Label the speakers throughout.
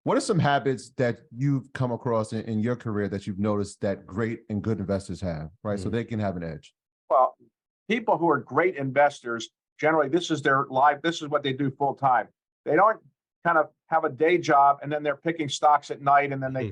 Speaker 1: What are some habits that you've come across in your career that you've noticed that great and good investors have, right? So they can have an edge.
Speaker 2: Well, people who are great investors, generally, this is their life. This is what they do full time. They don't kind of have a day job and then they're picking stocks at night and then they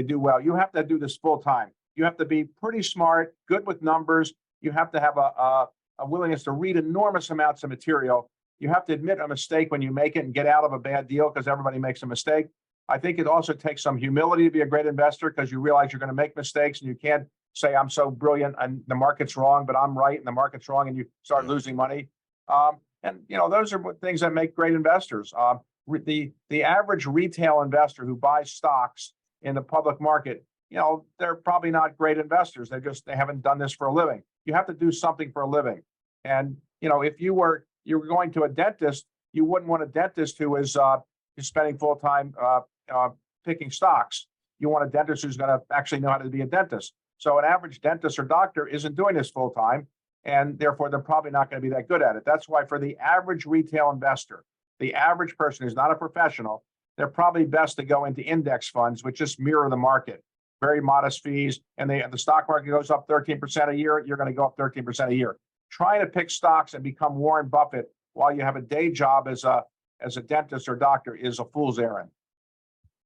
Speaker 2: do well. You have to do this full time. You have to be pretty smart, good with numbers. You have to have a willingness to read enormous amounts of material. You have to admit a mistake when you make it and get out of a bad deal because everybody makes a mistake. I think it also takes some humility to be a great investor because you realize you're going to make mistakes and you can't say I'm so brilliant and the market's wrong, but I'm right and the market's wrong, and you start losing money. And those are things that make great investors. The average retail investor who buys stocks in the public market, they're probably not great investors. They haven't done this for a living. You have to do something for a living. And if you were going to a dentist, you wouldn't want a dentist who is spending full time picking stocks. You want a dentist who's going to actually know how to be a dentist. So an average dentist or doctor isn't doing this full time, and therefore they're probably not going to be that good at it. That's why for the average retail investor, the average person who's not a professional, they're probably best to go into index funds, which just mirror the market. Very modest fees, and the stock market goes up 13% a year, you're going to go up 13% a year. Trying to pick stocks and become Warren Buffett while you have a day job as a dentist or doctor is a fool's errand.